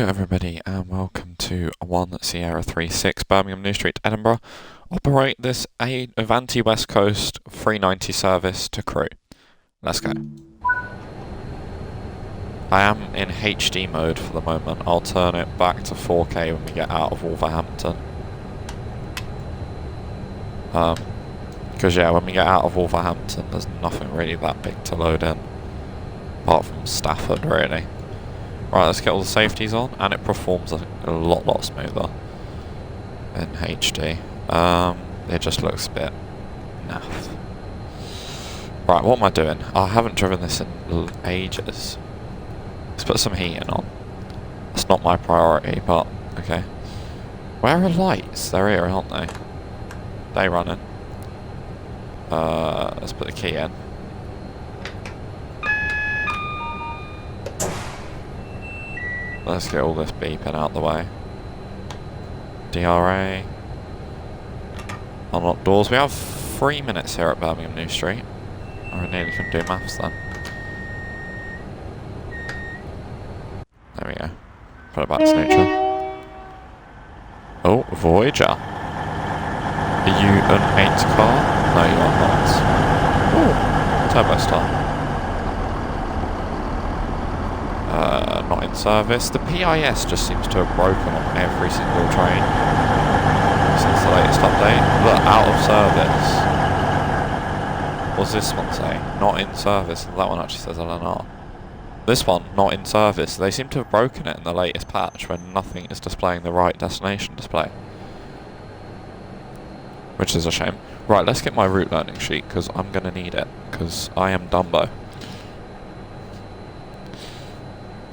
Hello everybody and welcome to 1 Sierra 36 Birmingham New Street, Edinburgh. Operate this Avanti West Coast 390 service to Crewe. Let's go. I am in HD mode for the moment. I'll turn it back to 4K when we get out of Wolverhampton. Because yeah, when we get out of Wolverhampton there's nothing really that big to load in. Apart from Stafford really. Right, let's get all the safeties on, and it performs a lot smoother in HD. It just looks a bit naff. Right, what am I doing? I haven't driven this in ages. Let's put some heating on. It's not my priority, but okay. Where are lights? They're here, aren't they? They running. Let's put the key in. Let's get all this beeping out the way. DRA. Unlock doors. We have 3 minutes here at Birmingham New Street. I nearly can do maths then. There we go. Put it back to neutral. Oh, Voyager. Are you an 8 car? No, you are not. Ooh, turbo start. Not in service. The PIS just seems to have broken on every single train since the latest update. Look, out of service. What's this one say? Not in service. That one actually says LNR. This one, not in service. They seem to have broken it in the latest patch when nothing is displaying the right destination display. Which is a shame. Right, let's get my route learning sheet because I'm going to need it because I am Dumbo.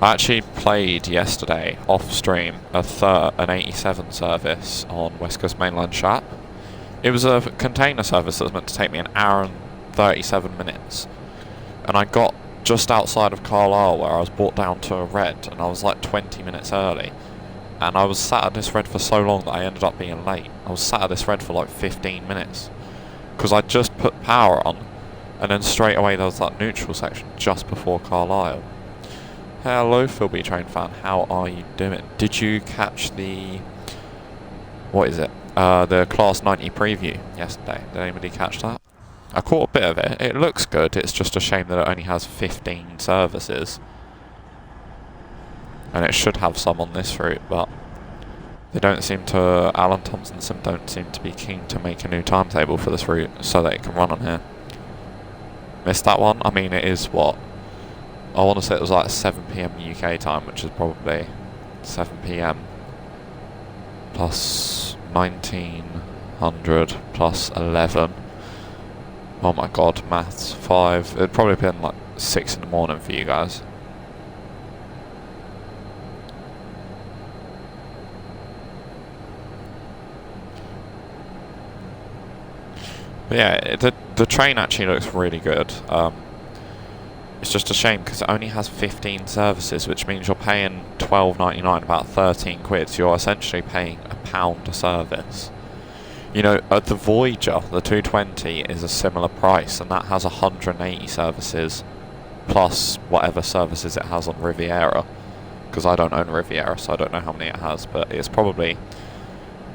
I actually played yesterday off stream an 87 service on West Coast Mainline Chat. It was a container service that was meant to take me an hour and 37 minutes, and I got just outside of Carlisle where I was brought down to a red, and I was like 20 minutes early, and I was sat at this red for so long that I ended up being late. I was sat at this red for like 15 minutes because I just put power on, and then straight away there was that neutral section just before Carlisle. Hello Philby Train fan, how are you doing? Did you catch the... what is it? The Class 90 preview yesterday? Did anybody catch that? I caught a bit of it. It looks good, it's just a shame that it only has 15 services. And it should have some on this route, but they don't seem to... Alan Thompson don't seem to be keen to make a new timetable for this route so that it can run on here. Missed that one? I mean, it is what? I want to say it was like 7 PM UK time, which is probably 7 PM plus 1900 plus 11. Oh my god, maths. 5. It'd probably been like 6 in the morning for you guys. But yeah, the train actually looks really good. It's just a shame because it only has 15 services, which means you're paying £12.99, about 13 quid. So you're essentially paying £1 a service. You know, the Voyager, the 220, is a similar price, and that has 180 services plus whatever services it has on Riviera. Because I don't own Riviera, so I don't know how many it has, but it's probably,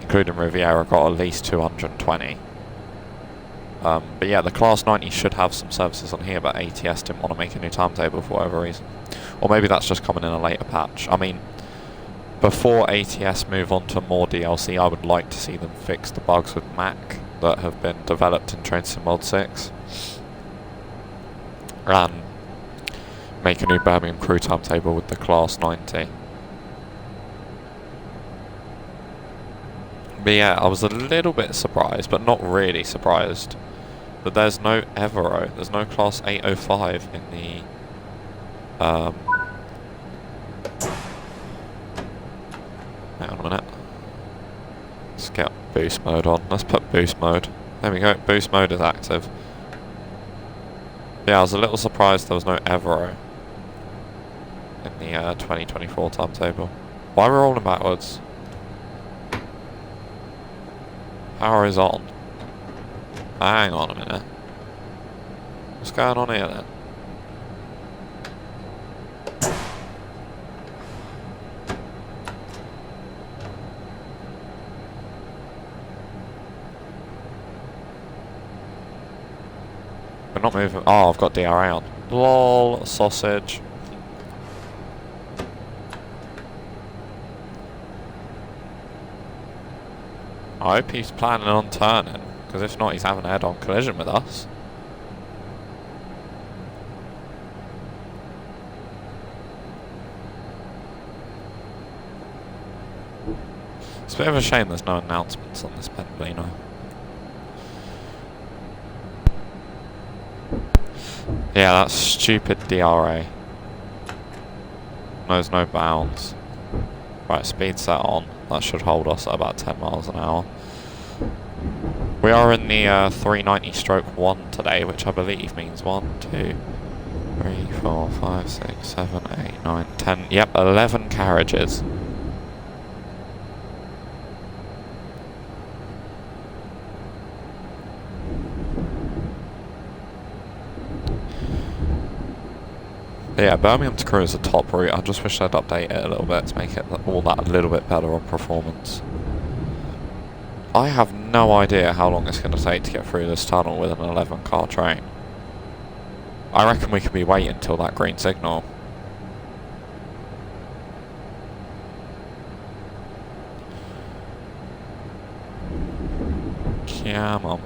including Riviera, got at least 220. But yeah, the Class 90 should have some services on here, but ATS didn't want to make a new timetable for whatever reason. Or maybe that's just coming in a later patch. I mean, before ATS move on to more DLC, I would like to see them fix the bugs with Mac that have been developed in Train Sim Mod 6. And make a new Birmingham Crewe timetable with the Class 90. But yeah, I was a little bit surprised, but not really surprised, that there's no Evero, there's no Class 805 in the... hang on a minute. Let's get boost mode on. Let's put boost mode. There we go, boost mode is active. Yeah, I was a little surprised there was no Evero in the 2024 timetable. Why are we rolling backwards? Power is on. Hang on a minute. What's going on here then? We're not moving. Oh, I've got DRA on. Lol, sausage. I hope he's planning on turning, because if not, he's having a head-on collision with us. It's a bit of a shame there's no announcements on this Pendolino. Yeah, that's stupid DRA. There's no bounds. Right, speed set on. That should hold us at about 10 miles an hour. We are in the 390/1 today, which I believe means 1, 2, 3, 4, 5, 6, 7, 8, 9, 10. Yep, 11 carriages. But yeah, Birmingham to Crewe is a top route. I just wish I'd update it a little bit to make it all that a little bit better on performance. I have no idea how long it's going to take to get through this tunnel with an 11 car train. I reckon we could be waiting until that green signal. Come on.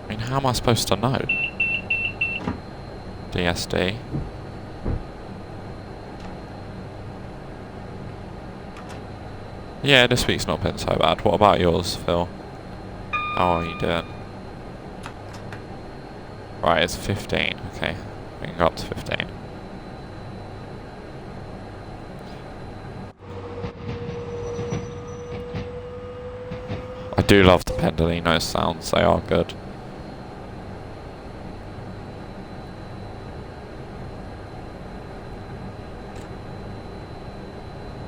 I mean, how am I supposed to know? DSD. Yeah, this week's not been so bad. What about yours, Phil? How are you doing? Right, it's 15. Okay, we can go up to 15. I do love the Pendolino sounds, they are good.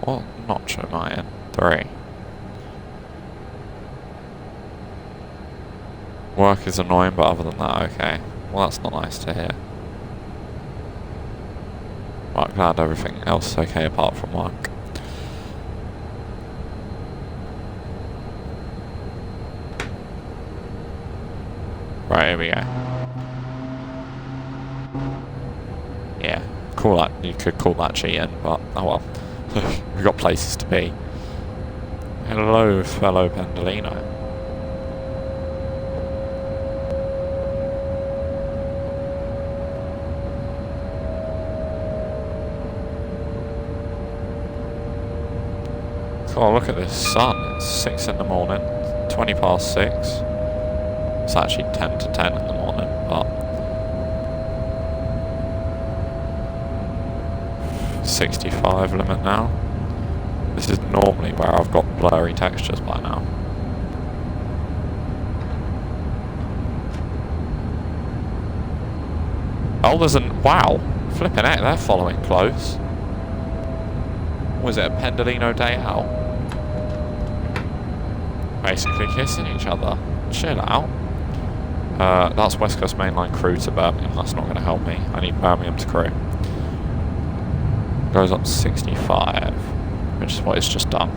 What notch am I in? 3. Work is annoying, but other than that, okay. Well, that's not nice to hear. Right, glad everything else is okay apart from work. Right, here we go. Yeah, cool that. You could call that cheating, but oh well. We've got places to be. Hello, fellow Pendolino. Oh, look at this sun. It's 6 in the morning, 20 past 6. It's actually 10 to 10 in the morning, but 65 limit now. This is normally where I've got blurry textures by now. Oh, there's an... Wow! Flipping heck, they're following close. Was it a Pendolino day out? Basically kissing each other. Chill out. That's West Coast Mainline Crewe to Birmingham. That's not going to help me. I need Birmingham to Crewe. Goes up to 65, which is what it's just done.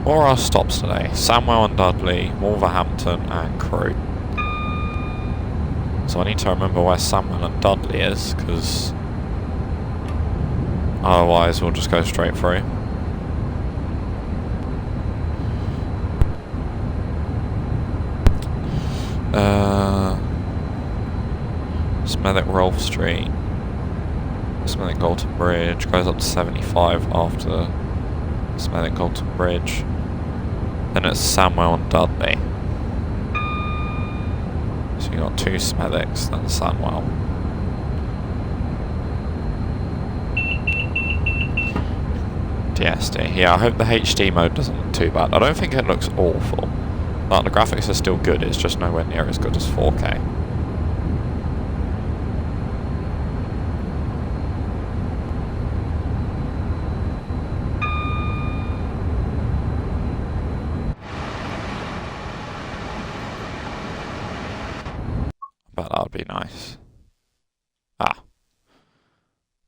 What are our stops today? Samwell and Dudley, Wolverhampton and Crewe. So I need to remember where Samwell and Dudley is, because otherwise we'll just go straight through. Smethwick Rolfe Street, Smethwick Galton Bridge, goes up to 75 after Smethwick Galton Bridge. Then it's Samwell and Dudley. So you got 2 Smethwicks, then Samwell. DSD. Yeah, I hope the HD mode doesn't look too bad. I don't think it looks awful. Like, the graphics are still good, it's just nowhere near as good as 4K. But that would be nice. Ah.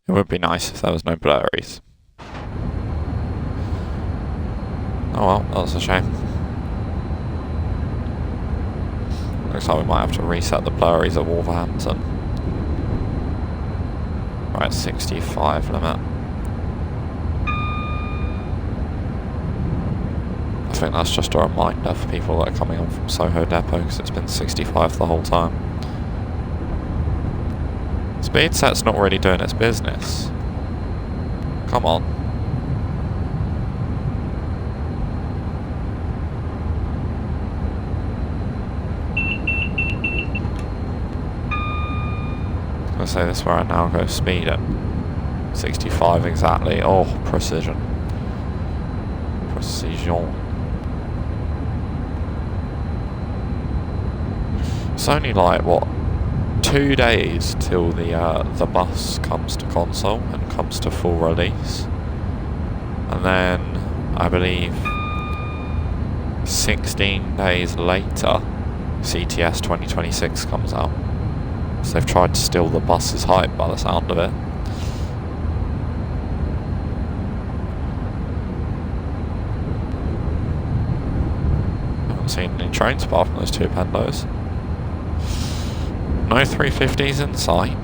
It would be nice if there was no blurries. Oh well, that's a shame. Looks like we might have to reset the blurries at Wolverhampton. Right, 65 limit. I think that's just a reminder for people that are coming on from Soho Depot because it's been 65 the whole time. Speed set's not really doing its business. Come on. I was gonna say this is where I now go speeding. 65 exactly. Oh, precision. Precision. It's only like, what, 2 days till the bus comes to console and comes to full release. And then, I believe, 16 days later, CTS 2026 comes out. So they've tried to steal the bus's hype by the sound of it. I haven't seen any trains apart from those two Pendos. No 350s in sight.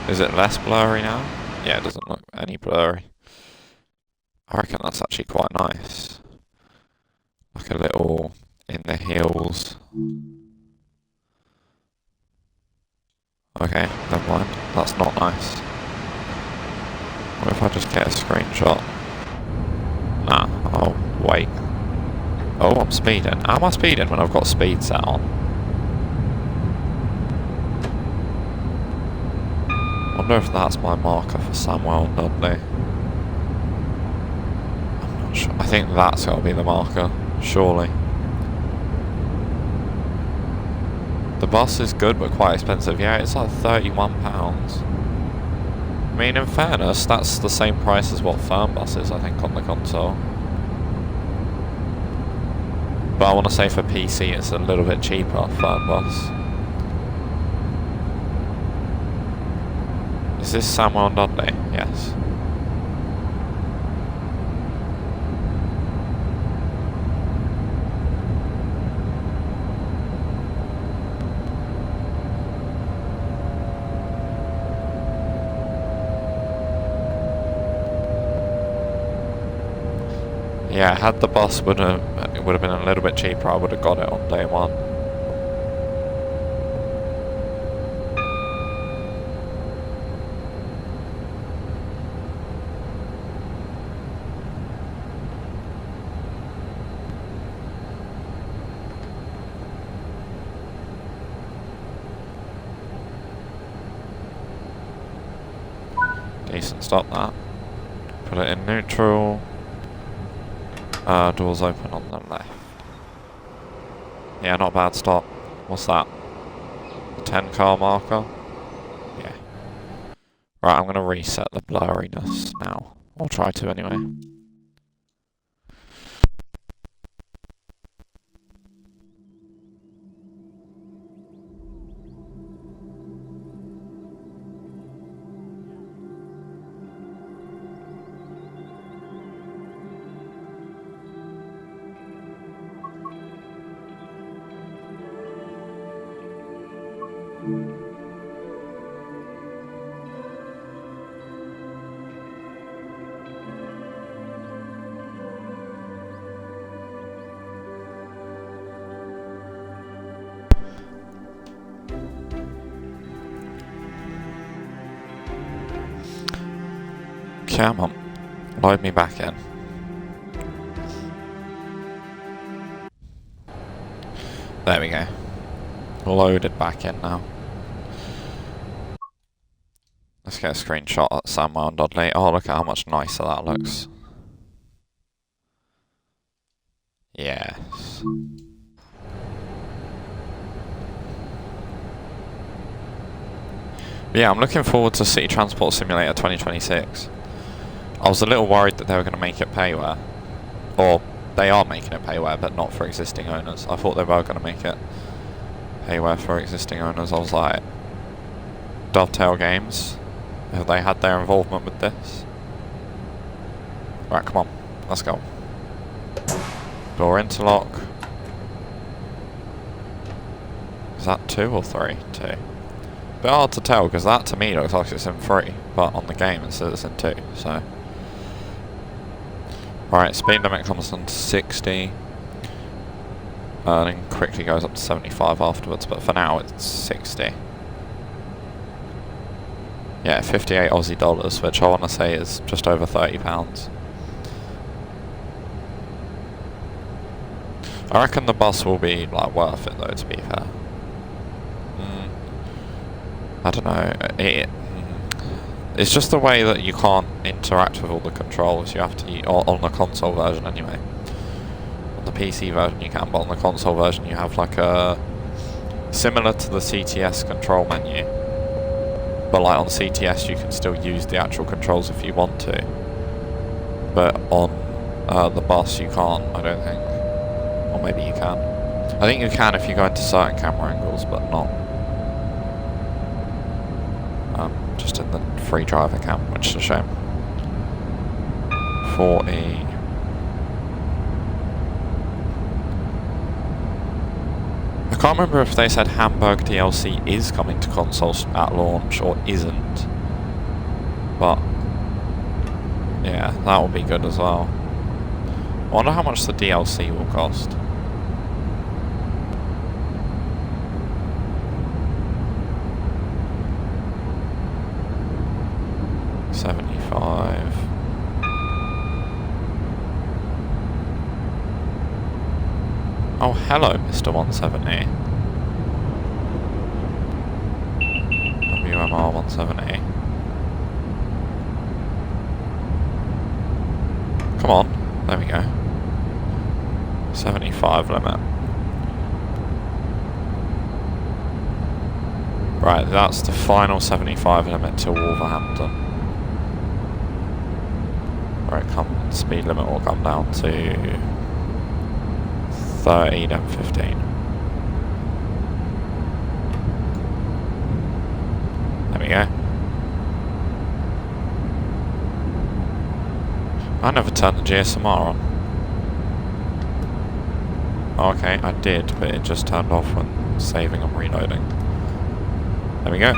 Is it less blurry now? Yeah, it doesn't look any blurry. I reckon that's actually quite nice. Like a little in the hills. Okay, never mind. That's not nice. What if I just get a screenshot? Nah, oh, wait. Oh, I'm speeding. How am I speeding when I've got speed set on? I wonder if that's my marker for Samuel Dudley. I'm not sure. I think that's got to be the marker, surely. The bus is good but quite expensive. Yeah, it's like £31. I mean, in fairness, that's the same price as what Fernbus is, I think, on the console. But I want to say for PC it's a little bit cheaper, Fernbus. Is this Samuel Dudley? Yes. Yeah, had the bus it would have been a little bit cheaper, I would have got it on day one. Decent stop that. Put it in neutral. Doors open on the left. Yeah, not a bad stop. What's that? The 10 car marker? Yeah. Right, I'm going to reset the blurriness now. I'll try to anyway. Come on, load me back in. There we go. Loaded back in now. Let's get a screenshot at Samuel Dudley. Oh, look at how much nicer that looks. Yes. But yeah, I'm looking forward to City Transport Simulator 2026. I was a little worried that they were going to make it payware. Or they are making it payware, but not for existing owners. I thought they were going to make it payware for existing owners. I was like, Dovetail Games, have they had their involvement with this? Right, come on, let's go. Door interlock. Is that 2 or 3? 2. Bit hard to tell because that to me looks like it's in 3, but on the game it says it's in 2, so. Right, speed limit comes on to 60. Then quickly goes up to 75 afterwards, but for now it's 60. Yeah, 58 Aussie dollars, which I want to say is just over £30. I reckon the bus will be like worth it though, to be fair. I don't know. It's just the way that you can't interact with all the controls. You have to, on the console version anyway. On the PC version you can, but on the console version you have like a similar to the CTS control menu. But like on CTS you can still use the actual controls if you want to. But on the bus you can't, I don't think. Or maybe you can. I think you can if you go into certain camera angles, but not just in the free driver cam, which is a shame. 40. I can't remember if they said Hamburg DLC is coming to consoles at launch or isn't. But yeah, that will be good as well. I wonder how much the DLC will cost. $75. Oh, hello, Mr. 170. WMR 170. Come on, there we go. 75 limit. Right, that's the final 75 limit to Wolverhampton. Right, speed limit will come down to 30, then 15. There we go. I never turned the GSMR on. Okay, I did, but it just turned off when saving and reloading. There we go.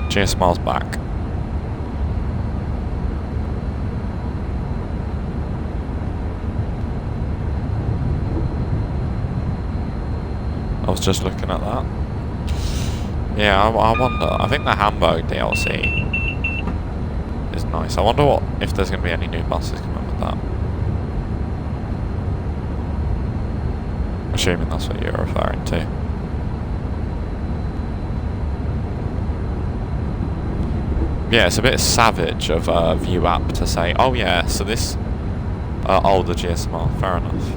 GSMR's back. I was just looking at that. Yeah, I wonder. I think the Hamburg DLC is nice. I wonder if there's going to be any new buses coming with that. Assuming that's what you're referring to. Yeah, it's a bit savage of View App to say, oh yeah, so this older GSMR, fair enough.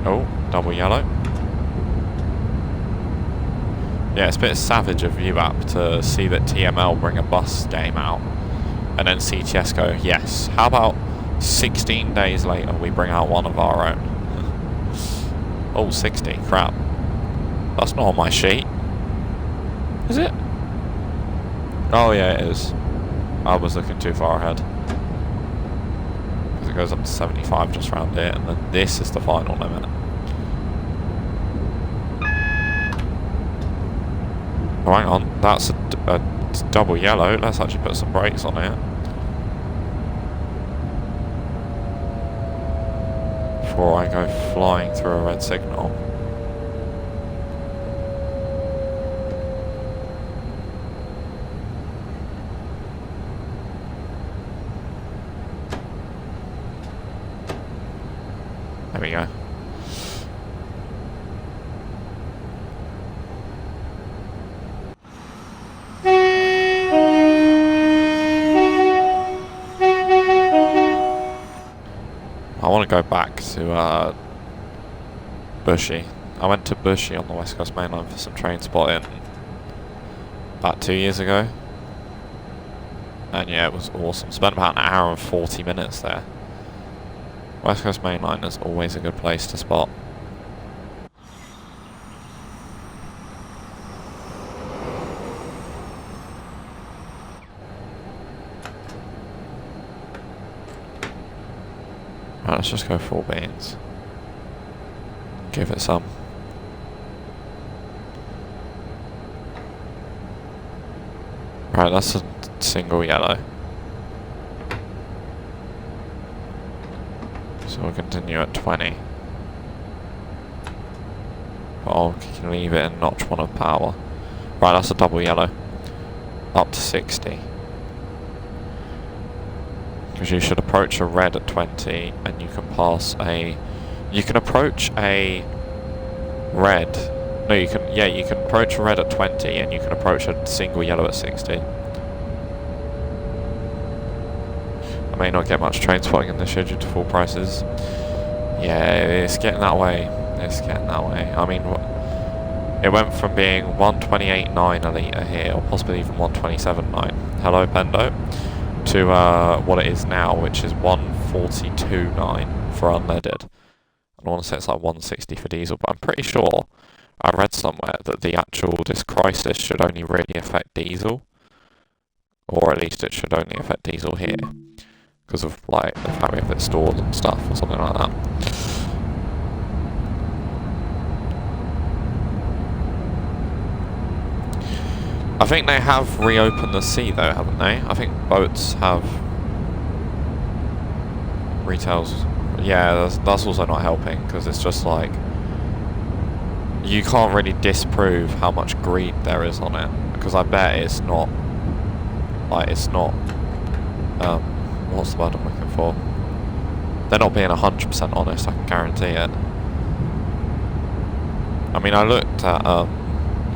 Oh, double yellow. Yeah, it's a bit savage of View App to see that TML bring a bus game out and then CTS go, yes, how about 16 days later we bring out one of our own. Oh, 60, crap. That's not on my sheet. Is it? Oh yeah, it is. I was looking too far ahead. Because it goes up to 75 just round here, and then this is the final limit. Oh, hang on, that's a double yellow. Let's actually put some brakes on it. Before I go flying through a red signal. There we go. I want to go back to Bushy. I went to Bushy on the West Coast Main Line for some train spotting about 2 years ago. And yeah, it was awesome. Spent about an hour and 40 minutes there. West Coast Main Line is always a good place to spot. Right, let's just go full beans. Give it some. Right, that's a single yellow. So we'll continue at 20. But I'll leave it in notch 1 of power. Right, that's a double yellow. Up to 60. Because you should approach a red at 20 and you can pass a... You can approach a red... No, you can... Yeah, you can approach a red at 20 and you can approach a single yellow at 60. I may not get much train spotting in this year due to full prices. Yeah, it's getting that way. It's getting that way. I mean, it went from being 128.9 a litre here, or possibly even 127.9. Hello, Pendo. To what it is now, which is 142.9 for unleaded. I want to say it's like 160 for diesel, but I'm pretty sure I read somewhere that this crisis should only really affect diesel. Or at least it should only affect diesel here. Because of like the fact we have it stored and stuff or something like that. I think they have reopened the sea though, haven't they? I think boats have retails. Yeah, that's also not helping because it's just like you can't really disprove how much greed there is on it because I bet it's not like what's the word I'm looking for? They're not being 100% honest, I can guarantee it. I mean, I looked at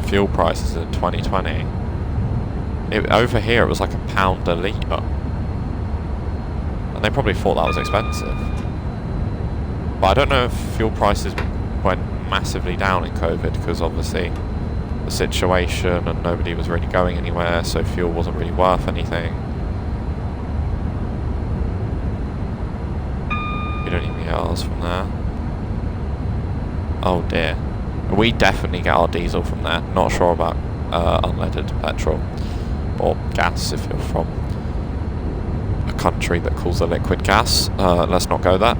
fuel prices in 2020. Over here it was like £1 a litre. And they probably thought that was expensive. But I don't know if fuel prices went massively down in COVID because obviously the situation and nobody was really going anywhere, so fuel wasn't really worth anything. We don't even get ours from there. Oh dear. We definitely get our diesel from there. Not sure about unleaded petrol or gas if you're from a country that calls it liquid gas. Let's not go there.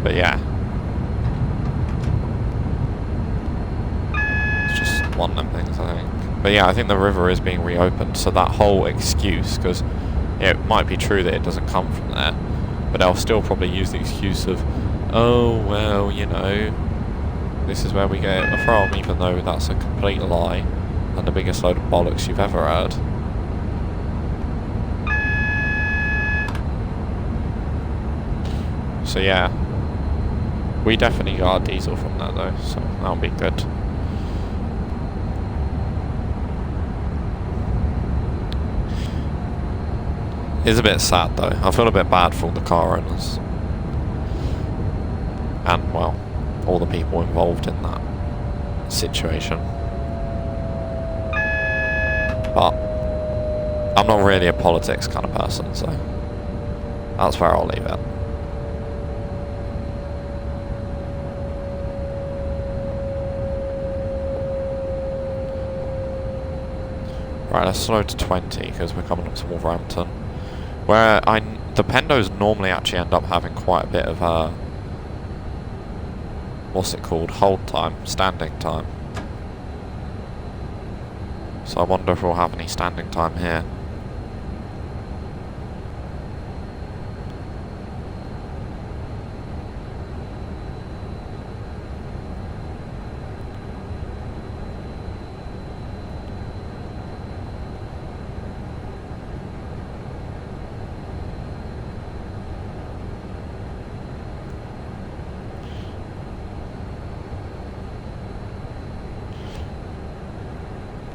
But yeah. It's just one of them things, I think. But yeah, I think the river is being reopened, so that whole excuse, because it might be true that it doesn't come from there, but they'll still probably use the excuse of, oh, well, you know, this is where we get it from, even though that's a complete lie and the biggest load of bollocks you've ever heard. So yeah, we definitely got our diesel from there though, so that'll be good. It's a bit sad though. I feel a bit bad for all the car owners. And, well, all the people involved in that situation. But I'm not really a politics kind of person, so that's where I'll leave it. Right, let's slow to 20 because we're coming up to Wolverhampton. Where the Pendos normally actually end up having quite a bit of what's it called? Hold time, standing time. So I wonder if we'll have any standing time here.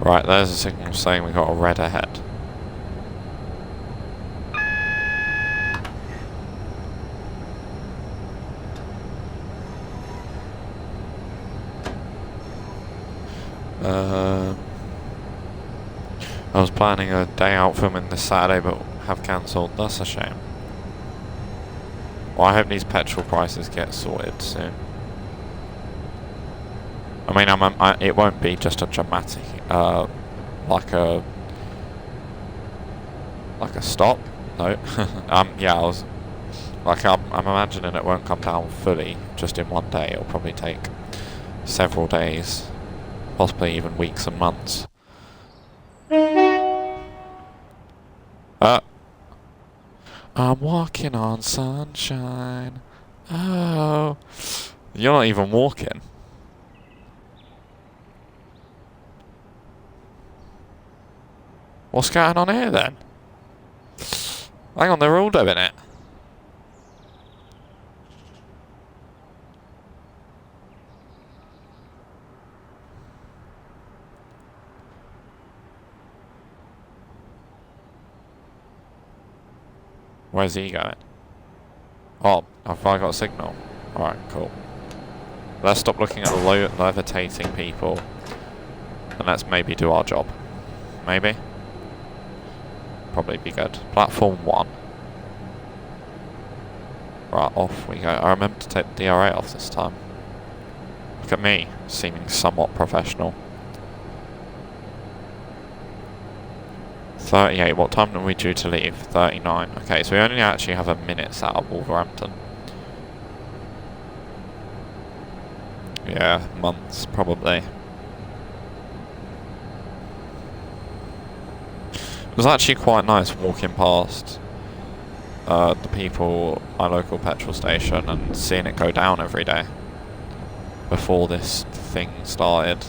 Right, there's a signal saying we got a red ahead. I was planning a day out filming this Saturday, but have cancelled. That's a shame. Well, I hope these petrol prices get sorted soon. I mean, it won't be just a dramatic, like a stop. No, yeah, I'm imagining it won't come down fully just in one day. It'll probably take several days, possibly even weeks and months. I'm walking on sunshine. Oh, you're not even walking. What's going on here then? Hang on, they're all doing it. Where's he going? Oh, have I got a signal? Alright, cool. Let's stop looking at the levitating people. And let's maybe do our job. Maybe? Probably be good. Platform 1. Right, off we go. I remember to take the DRA off this time. Look at me, seeming somewhat professional. 38, what time are we due to leave? 39. Okay, so we only actually have a minute set up Wolverhampton. Yeah, months, probably. It was actually quite nice walking past the people at my local petrol station and seeing it go down every day before this thing started.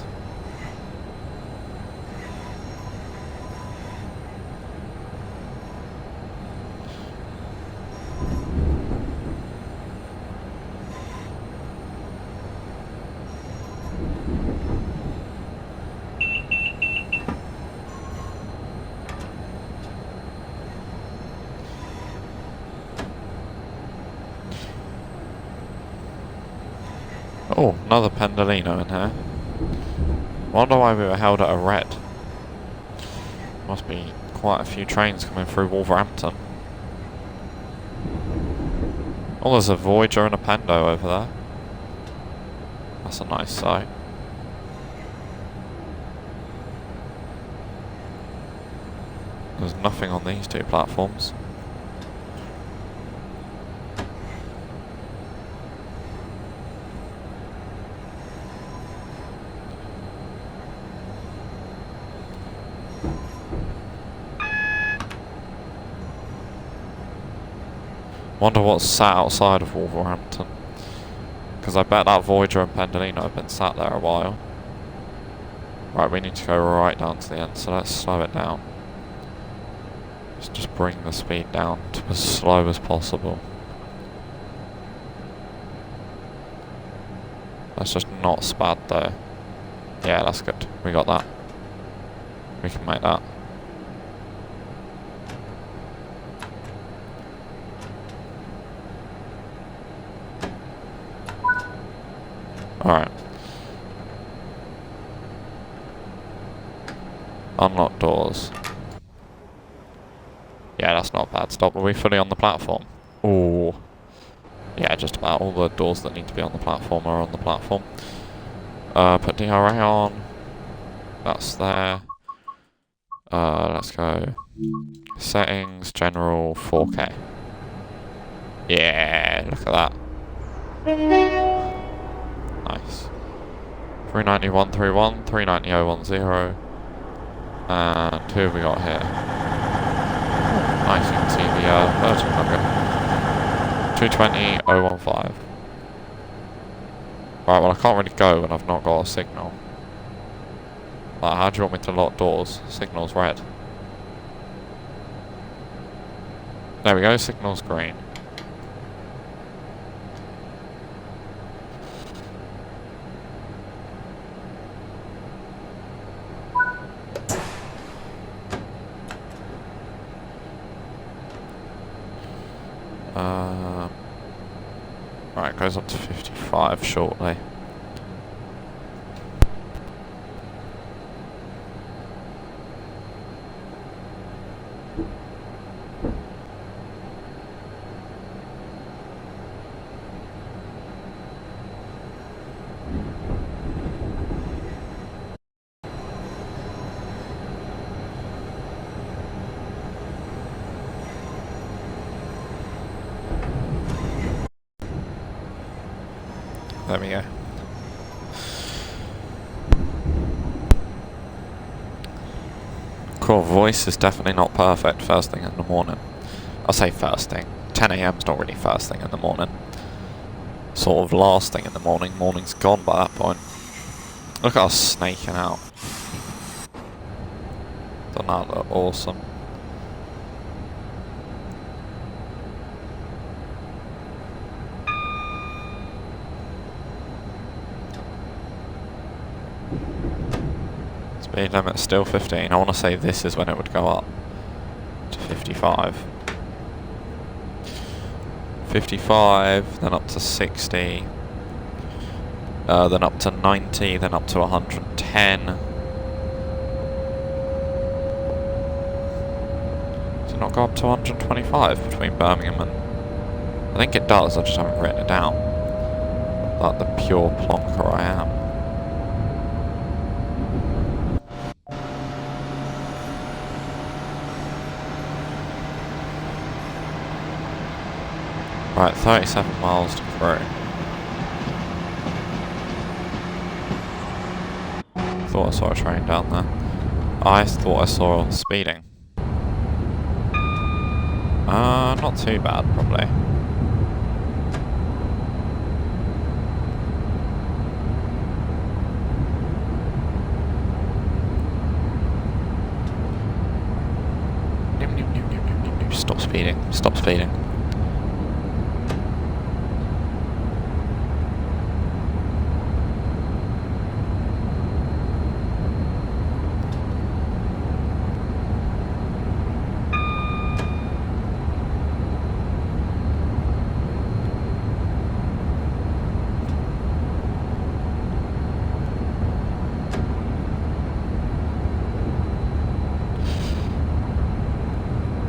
Oh, another Pendolino in here. Wonder why we were held at a red. Must be quite a few trains coming through Wolverhampton. Oh, there's a Voyager and a Pendo over there. That's a nice sight. There's nothing on these two platforms. Wonder what's sat outside of Wolverhampton. Because I bet that Voyager and Pendolino have been sat there a while. Right, we need to go right down to the end, so let's slow it down. Let's just bring the speed down to as slow as possible. That's just not spad though. Yeah, that's good. We got that. We can make that. Alright. Unlock doors. Yeah, that's not a bad stop. Are we fully on the platform? Ooh. Yeah, just about all the doors that need to be on the platform are on the platform. Put DRA on. That's there. Let's go. Settings, general, 4K. Yeah, look at that. Nice. 390-131, 390-010. And who have we got here? Nice, you can see the 1300. 220-015. Right, well I can't really go when I've not got a signal. Like, how do you want me to lock doors? Signal's red. There we go, signal's green. Right, it goes up to 55 shortly. There we go. Cool, voice is definitely not perfect first thing in the morning. I'll say first thing. 10 AM's not really first thing in the morning. Sort of last thing in the morning. Morning's gone by that point. Look at us snaking out. Doesn't that look awesome? Speed limit still 15. I want to say this is when it would go up to 55. 55, then up to 60, then up to 90, then up to 110. Does it not go up to 125 between Birmingham and... I think it does, I just haven't written it down. Like the pure plonker I am. Right, 37 miles to Crewe. Thought I saw a train down there. I thought I saw speeding. Not too bad, probably. Stop speeding. Stop speeding.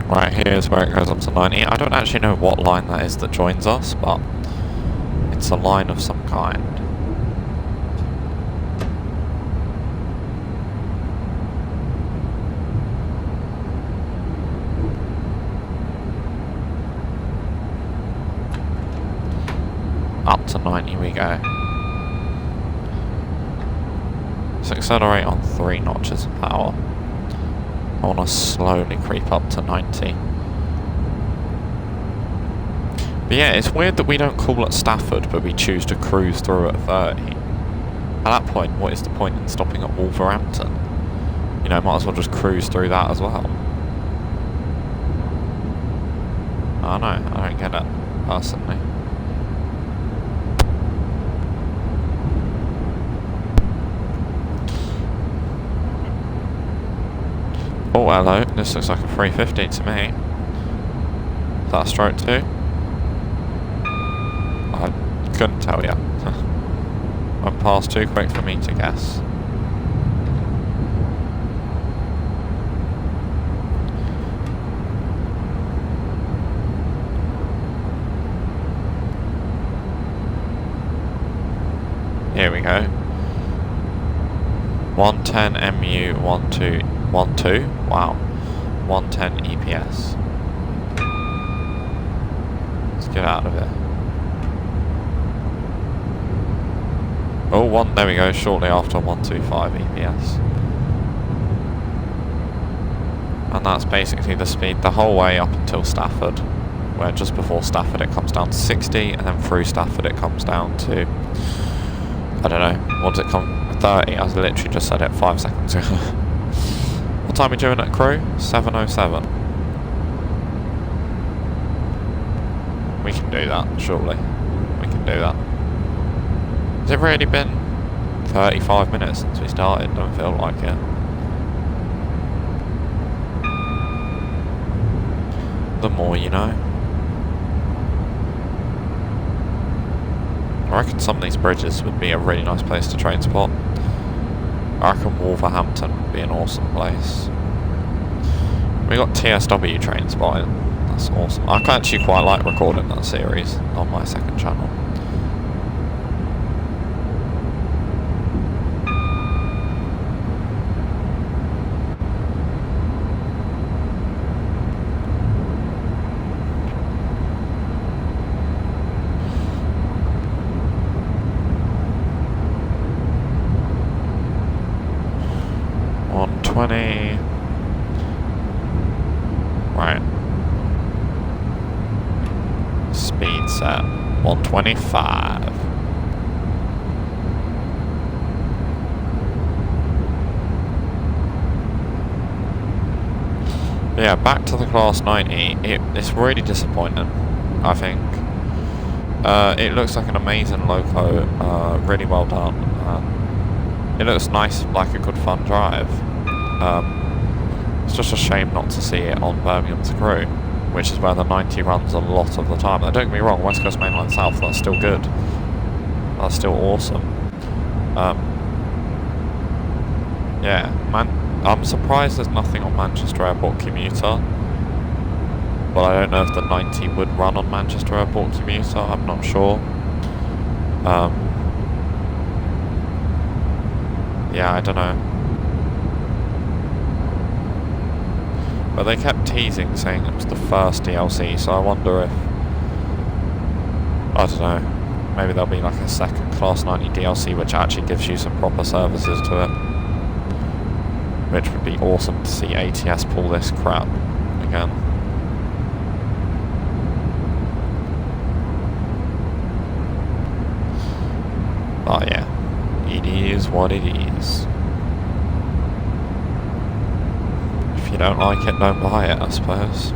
Right, here's where it goes up to 90. I don't actually know what line that is that joins us, but it's a line of some kind. Up to 90 we go. Let's accelerate on 3 notches of power. I want to slowly creep up to 90. But yeah, it's weird that we don't call at Stafford, but we choose to cruise through at 30. At that point, what is the point in stopping at Wolverhampton? You know, might as well just cruise through that as well. I don't know, I don't get it, personally. Oh, hello. This looks like a 350 to me. Is that a stroke too? I couldn't tell you. Went past too quick for me to guess. Here we go. 110 MU 12. Wow. 110 EPS. Let's get out of here. Oh, there we go, shortly after 125 EPS. And that's basically the speed the whole way up until Stafford, where just before Stafford it comes down to 60, and then through Stafford it comes down to, I don't know, what does it come, 30? I literally just said it 5 seconds ago. What time are we doing at Crewe? 7:07. We can do that, surely. We can do that. Has it really been 35 minutes since we started? Don't feel like it. The more you know. I reckon some of these bridges would be a really nice place to train spot. I reckon Wolverhampton would be an awesome place. We got TSW train spotting. That's awesome. I actually quite like recording that series on my second channel. 120. Right. Speed set 125. Yeah, back to the Class 90. It's really disappointing, I think. It looks like an amazing loco, really well done. It looks nice, like a good fun drive. It's just a shame not to see it on Birmingham to Crewe, which is where the 90 runs a lot of the time. Now, don't get me wrong, West Coast Mainline South, that's still good. That's still awesome. Yeah, I'm surprised there's nothing on Manchester Airport Commuter, but I don't know if the 90 would run on Manchester Airport Commuter, I'm not sure. Yeah, I don't know. But they kept teasing, saying it was the first DLC, so I wonder if... I don't know. Maybe there'll be like a second Class 90 DLC which actually gives you some proper services to it. Which would be awesome to see ATS pull this crap again. But yeah, it is what it is. If you don't like it, don't buy it, I suppose.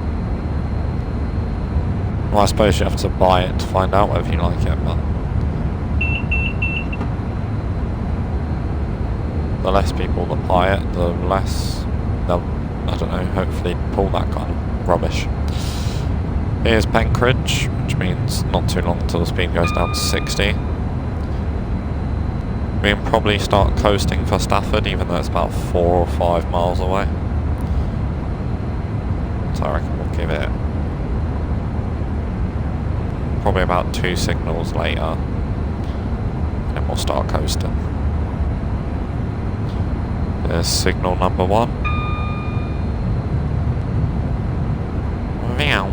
Well, I suppose you have to buy it to find out whether you like it, but... the less people that buy it, the less they'll, I don't know, hopefully pull that kind of rubbish. Here's Penkridge, which means not too long until the speed goes down to 60. We can probably start coasting for Stafford, even though it's about 4 or 5 miles away. So I reckon we'll give it probably about 2 signals later, and then we'll start coasting. There's signal number 1. Meow.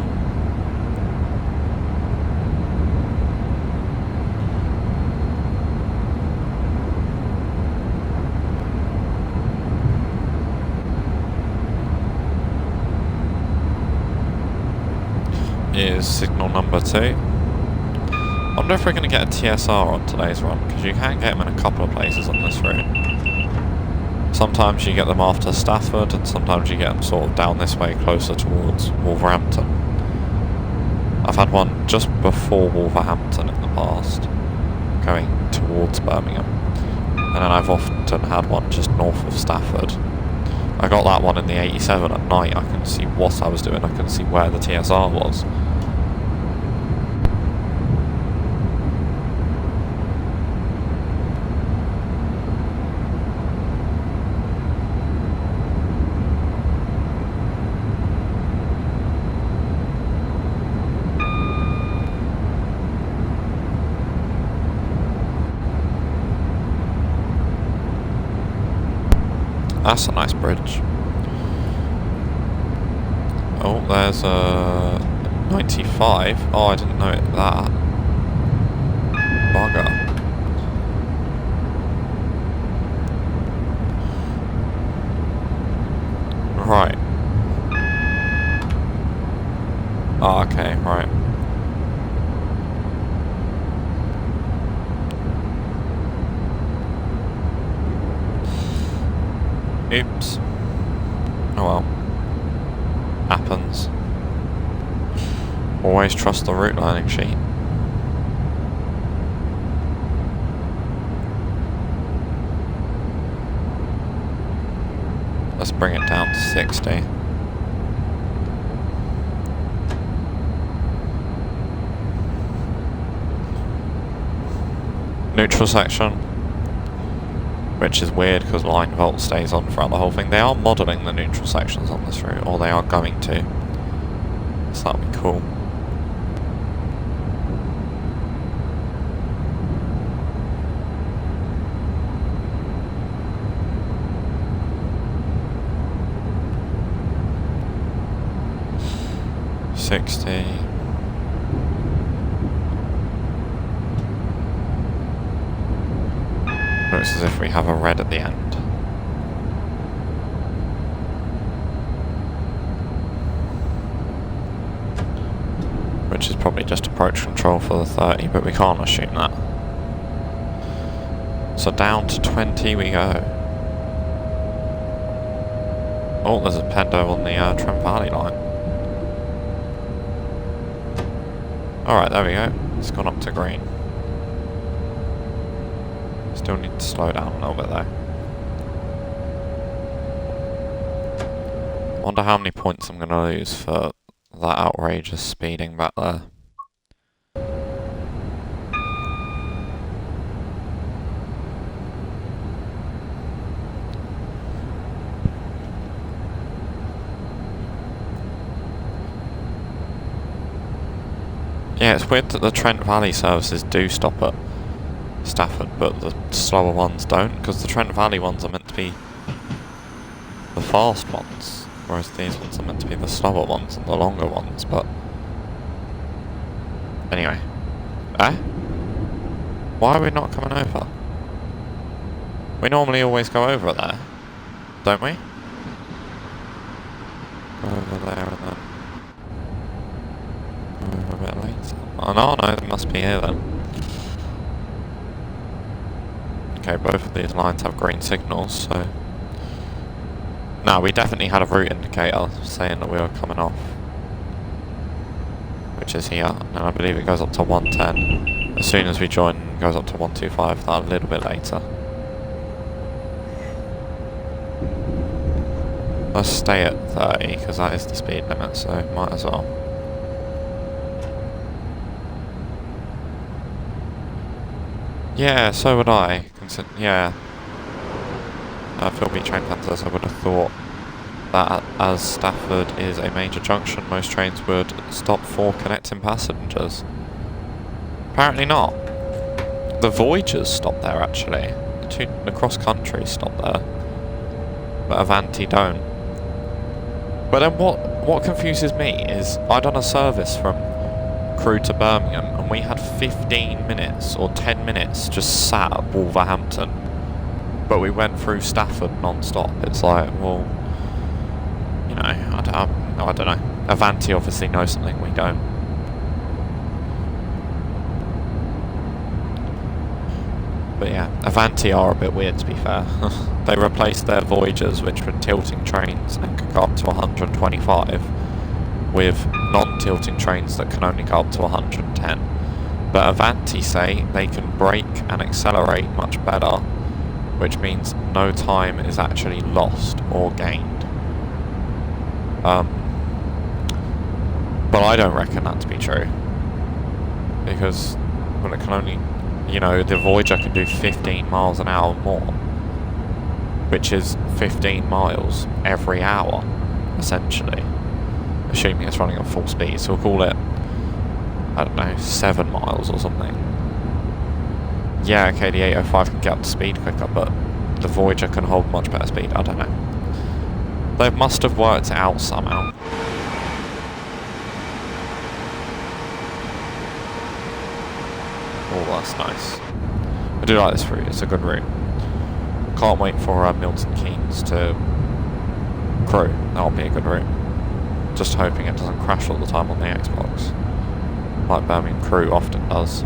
Is signal number 2. I wonder if we're going to get a TSR on today's run, because you can get them in a couple of places on this route. Sometimes you get them after Stafford, and sometimes you get them sort of down this way closer towards Wolverhampton. I've had one just before Wolverhampton in the past, going towards Birmingham. And then I've often had one just north of Stafford. I got that one in the 87 at night. I couldn't see what I was doing, I couldn't see where the TSR was. That's a nice bridge. Oh, there's a 95. Oh, I didn't know that. Bugger. Right. Oh, okay, right. Oops. Oh well. Happens. Always trust the route learning sheet. Let's bring it down to 60. Neutral section. Which is weird because line volt stays on throughout the whole thing. They are modelling the neutral sections on this route, or they are going to. So that'll be cool. Looks as if we have a red at the end. which is probably just approach control for the 30, but we can't assume that. So down to 20 we go. Oh, there's a Pendo on the Trent Valley line. Alright, there we go. It's gone up to green. Still need to slow down a little bit though. Wonder how many points I'm going to lose for that outrageous speeding back there. Yeah, it's weird that the Trent Valley services do stop at Stafford, but the slower ones don't, because the Trent Valley ones are meant to be the fast ones, whereas these ones are meant to be the slower ones and the longer ones, but... Anyway. Why are we not coming over? We normally always go over there, don't we? Go over there and then... go over a bit later. Oh no, it must be here then. Okay, both of these lines have green signals, so... No, we definitely had a route indicator saying that we were coming off. Which is here, and I believe it goes up to 110. As soon as we join, it goes up to 125, that a little bit later. Let's stay at 30, because that is the speed limit, so might as well. Yeah, so would I. Yeah. Philby train plans, I would have thought that as Stafford is a major junction, most trains would stop for connecting passengers. Apparently not. The Voyagers stop there actually. The cross-country stop there. But Avanti don't. But then what confuses me is I done a service from Crewe to Birmingham and we had 15 minutes or 10 minutes just sat at Wolverhampton. But we went through Stafford non-stop. It's like, well, you know, I don't know. Avanti obviously knows something we don't. But yeah, Avanti are a bit weird to be fair. They replaced their Voyagers, which were tilting trains and could go up to 125, with non-tilting trains that can only go up to 110. But Avanti say they can brake and accelerate much better, which means no time is actually lost or gained. But I don't reckon that to be true. Because, well, it can only, you know, the Voyager can do 15 miles an hour more, which is 15 miles every hour, essentially. Assuming it's running at full speed, so we'll call it, I don't know, 7 miles or something. Yeah, okay, the 805 can get up to speed quicker, but the Voyager can hold much better speed. I don't know. They must have worked it out somehow. Oh, that's nice. I do like this route. It's a good route. Can't wait for Milton Keynes to Crewe. That'll be a good route. Just hoping it doesn't crash all the time on the Xbox, like Birmingham Crewe often does.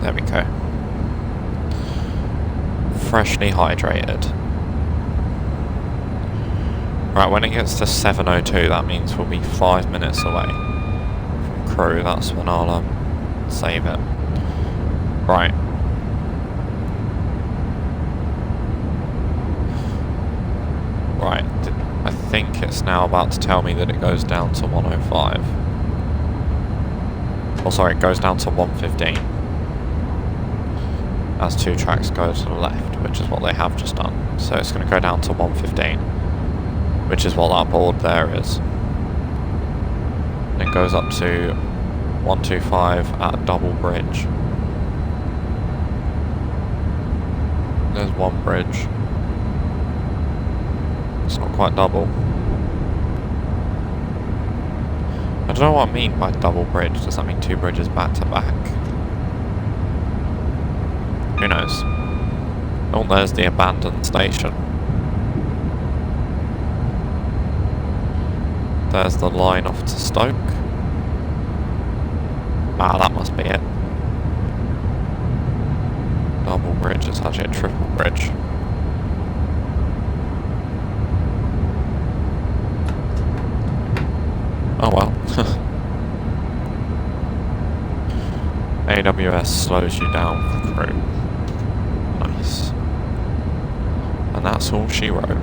There we go. Freshly hydrated. Right, when it gets to 7:02, that means we'll be 5 minutes away from Crewe. That's when I'll save it. Right. Right. I think it's now about to tell me that it goes down to 105. Oh, sorry, it goes down to 115. As 2 tracks go to the left, which is what they have just done. So it's going to go down to 115, which is what that board there is. And it goes up to 125 at a double bridge. There's one bridge. It's not quite double. I don't know what I mean by double bridge. Does that mean two bridges back to back? Who knows? Oh, there's the abandoned station. There's the line off to Stoke. Ah, that must be it. Double bridge, it's actually a triple bridge. Oh well. AWS slows you down for Crewe. Nice. And that's all she wrote.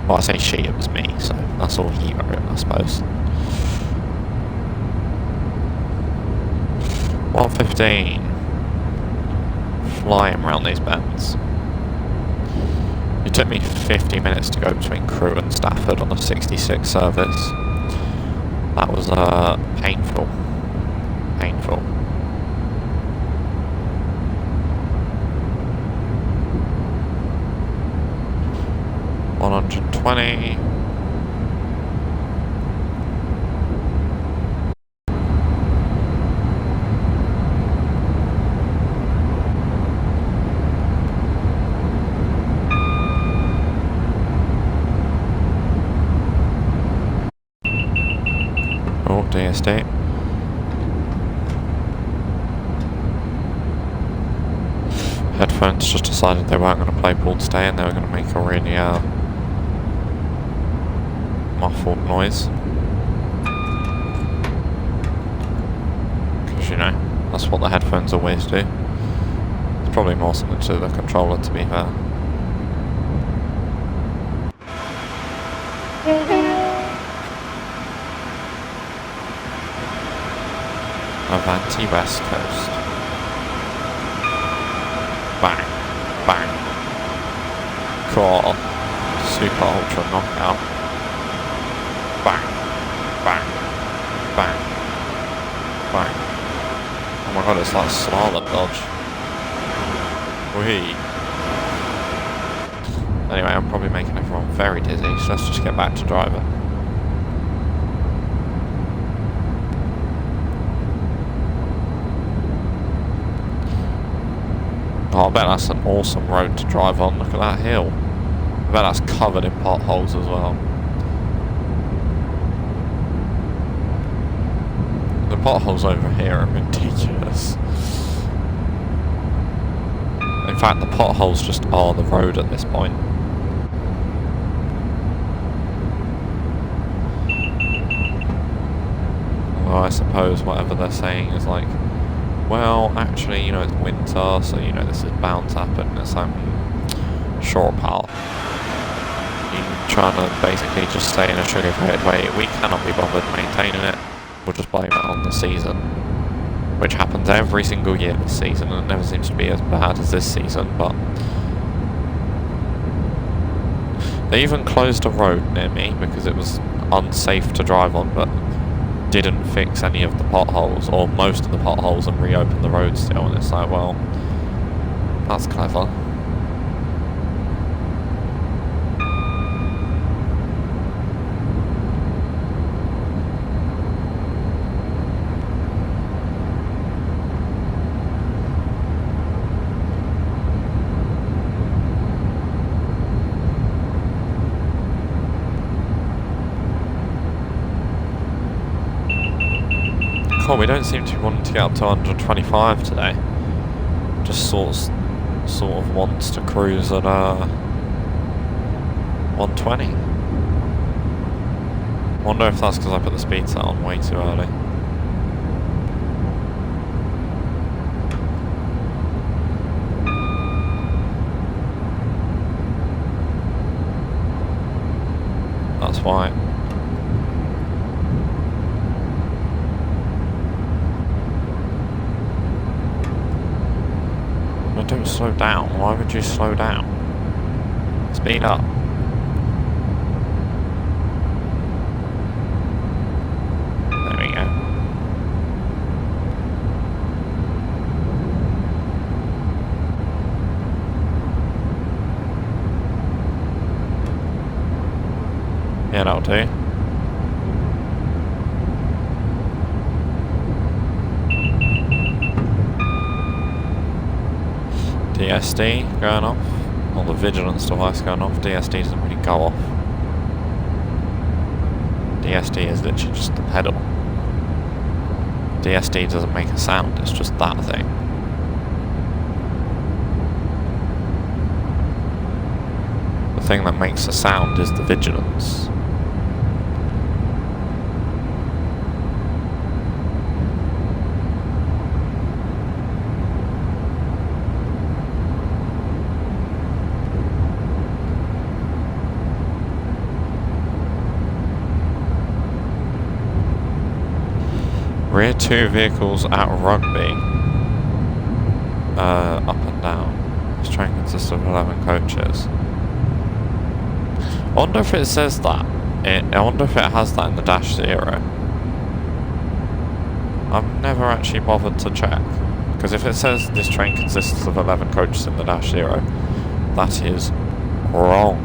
Well, I say she, it was me, so that's all he wrote, I suppose. 115. Flying around these bends. It took me 50 minutes to go between Crewe and Stafford on a 66 service. That was painful. Painful. $120. Oh, DSD. Headphones just decided they weren't going to play ball today and they were going to make a really muffled noise. Because, you know, that's what the headphones always do. It's probably more something to the controller, to be fair. Avanti West Coast. Bang, bang. Cool. Super Ultra Knockout. Bang, bang, bang, bang. Oh my god, it's like slalom dodge. Whee. Anyway, I'm probably making everyone very dizzy, so let's just get back to driving. Oh, I bet that's an awesome road to drive on. Look at that hill. I bet that's covered in potholes as well. The potholes over here are ridiculous. In fact, the potholes just are the road at this point. Well, I suppose whatever they're saying is like, well, actually, you know, it's winter, so, you know, this is bound to happen. It's like, sure, pal. You're trying to basically just say in a sugar-coated way, we cannot be bothered maintaining it. We'll just blame it on the season. Which happens every single year this season, and it never seems to be as bad as this season, but... They even closed a road near me because it was unsafe to drive on, but didn't fix any of the potholes, or most of the potholes, and reopened the road still, and it's like, well, that's clever. Cool, we don't seem to be wanting to get up to 125 today. Just sort of wants to cruise at 120. Wonder if that's because I put the speed set on way too early. That's why. Don't slow down. Why would you slow down? Speed up. There we go. Yeah, that'll do. DSD going off. Or the vigilance device going off. DSD doesn't really go off. DSD is literally just the pedal. DSD doesn't make a sound, it's just that thing. The thing that makes a sound is the vigilance. Rear 2 vehicles at Rugby. Up and down. This train consists of 11 coaches. I wonder if it says that. I wonder if it has that in the Dash 0. I've never actually bothered to check. Because if it says this train consists of 11 coaches in the Dash 0, that is wrong.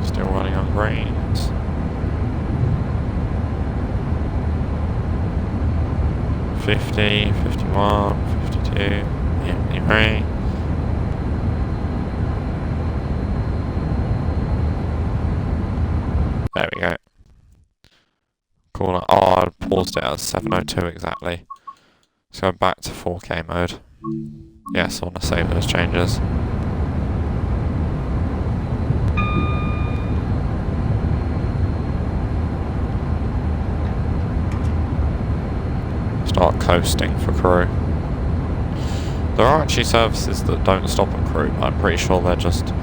Still running on grains. $50, $51, $52, $53. There we go. Cool. Oh, I paused it at 7:02 exactly. Let's go back to 4K mode. Yes, I want to save those changes. Start coasting for Crewe. There are actually services that don't stop at Crewe, but I'm pretty sure they're just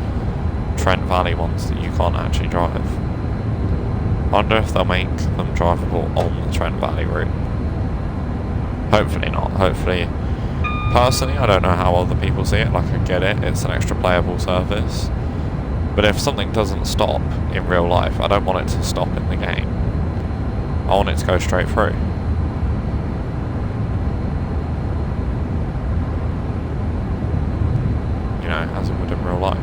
Trent Valley ones that you can't actually drive. I wonder if they'll make them drivable on the Trent Valley route. Hopefully not. Hopefully, personally, I don't know how other people see it. Like, I get it, it's an extra playable service. But if something doesn't stop in real life, I don't want it to stop in the game. I want it to go straight through. You know, as it would in real life.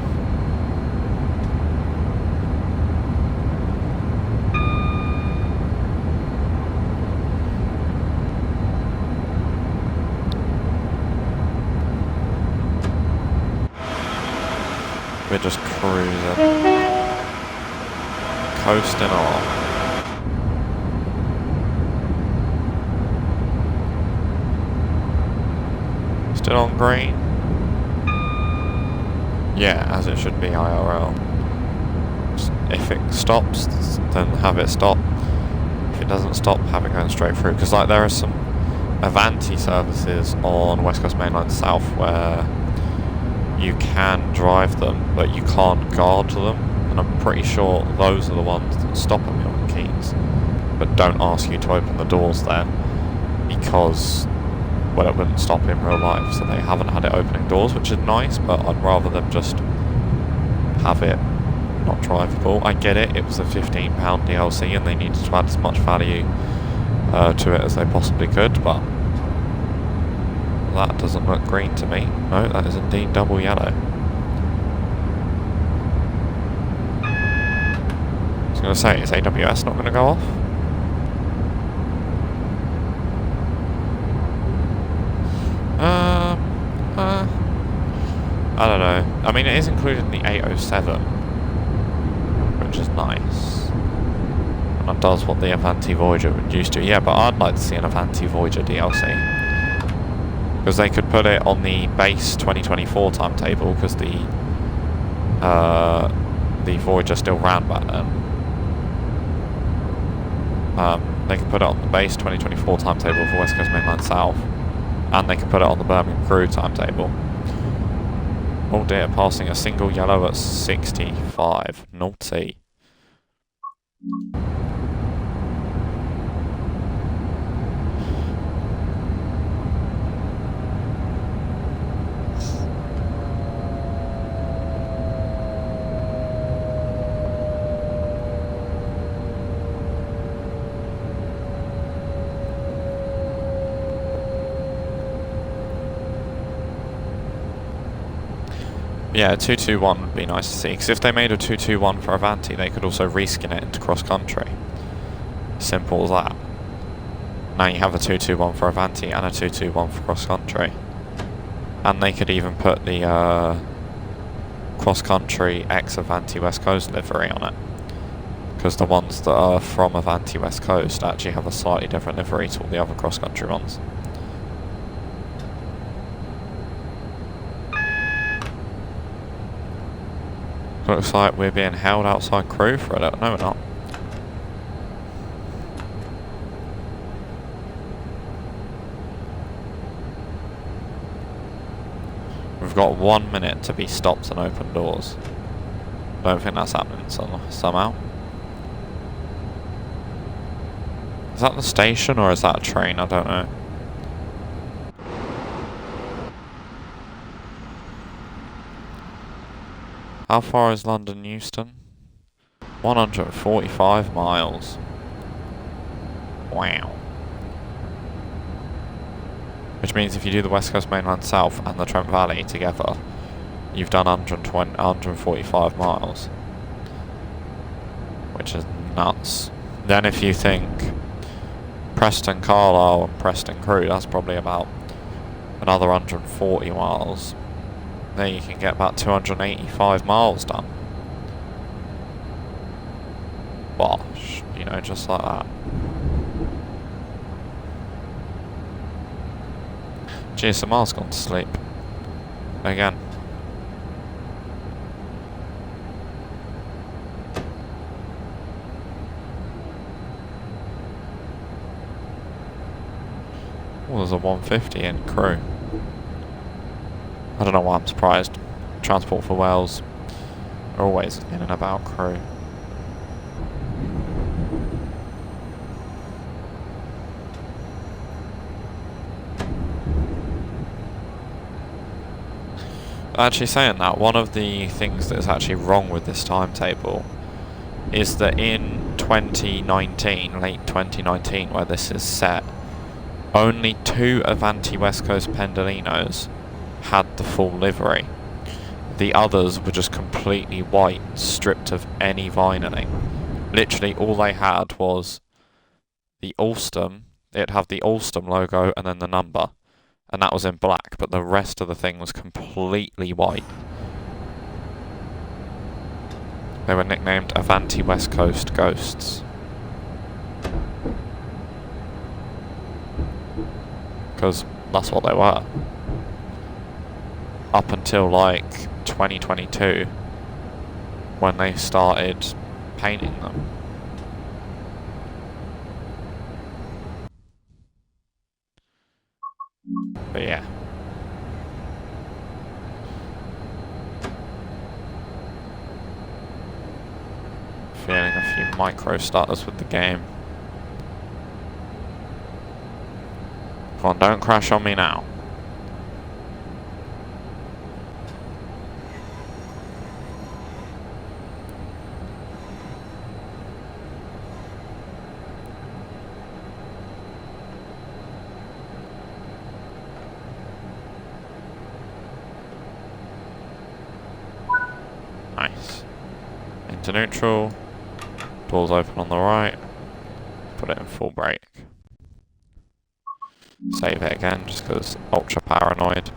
We're just cruising. Coasting on. Still on green? Yeah, as it should be IRL. If it stops, then have it stop. If it doesn't stop, have it going straight through. Because like there are some Avanti services on West Coast Mainline South where you can drive them, but you can't guard them, and I'm pretty sure those are the ones that stop at Milton Keynes, but don't ask you to open the doors there, because, well, it wouldn't stop in real life, so they haven't had it opening doors, which is nice, but I'd rather them just have it not drivable. I get it, it was a £15 DLC, and they needed to add as much value to it as they possibly could, but that doesn't look green to me. No, that is indeed double yellow. I was going to say, is AWS not going to go off? I don't know. I mean, it is included in the 807, which is nice. And it does what the Avanti Voyager would used to. Yeah, but I'd like to see an Avanti Voyager DLC. Because they could put it on the base 2024 timetable, because the Voyager still ran back then. They could put it on the base 2024 timetable for West Coast Mainline South, and they could put it on the Birmingham Crewe timetable. Oh dear, passing a single yellow at 65. Naughty. Yeah, 221 would be nice to see, because if they made a 221 for Avanti, they could also reskin it into cross-country. Simple as that. Now you have a 221 for Avanti and a 221 for cross-country. And they could even put the cross-country ex-Avanti West Coast livery on it. Because the ones that are from Avanti West Coast actually have a slightly different livery to all the other cross-country ones. Looks like we're being held outside Crewe for a little. No, we're not. We've got 1 minute to be stopped and open doors. Don't think that's happening somehow. Is that the station or is that a train? I don't know. How far is London Euston? 145 miles. Wow. Which means if you do the West Coast Mainland South and the Trent Valley together, you've done 145 miles. Which is nuts. Then if you think Preston Carlisle and Preston Crewe, that's probably about another 140 miles. Then you can get about 285 miles done. Bosh, you know, just like that. GSMR's gone to sleep. Again. Oh, there's a 150 in Crewe. I don't know why I'm surprised. Transport for Wales are always in and about Crewe. Actually saying that, one of the things that is actually wrong with this timetable is that in 2019, late 2019, where this is set, only 2 Avanti West Coast Pendolinos had the full livery. The others were just completely white, stripped of any vinyling. Literally all they had was the Alstom. It'd have the Alstom logo and then the number. And that was in black, but the rest of the thing was completely white. They were nicknamed Avanti West Coast Ghosts. Because that's what they were. Up until like 2022, when they started painting them. But yeah. Feeling a few micro starters with the game. Come on, don't crash on me now. Nice. Into neutral. Doors open on the right. Put it in full brake. Save it again just because ultra paranoid.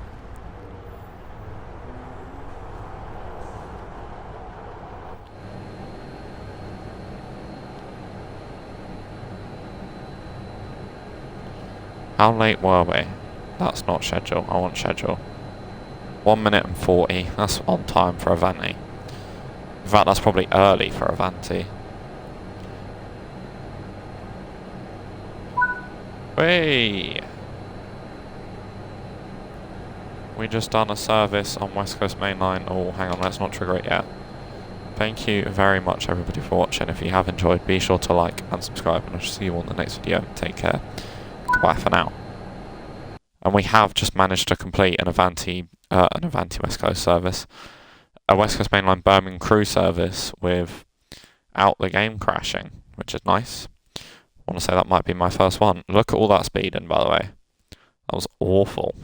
How late were we? That's not schedule. I want schedule. 1 minute and 40. That's on time for Avanti. In fact, that's probably early for Avanti. Hey! We just done a service on West Coast Main Line. Oh, hang on, let's not trigger it yet. Thank you very much, everybody, for watching. If you have enjoyed, be sure to like and subscribe, and I shall see you all in the next video. Take care. Goodbye for now. And we have just managed to complete an Avanti West Coast service. A West Coast Main Line Birmingham Crewe service without the game crashing, which is nice. I want to say that might be my first one. Look at all that speed in, by the way. That was awful.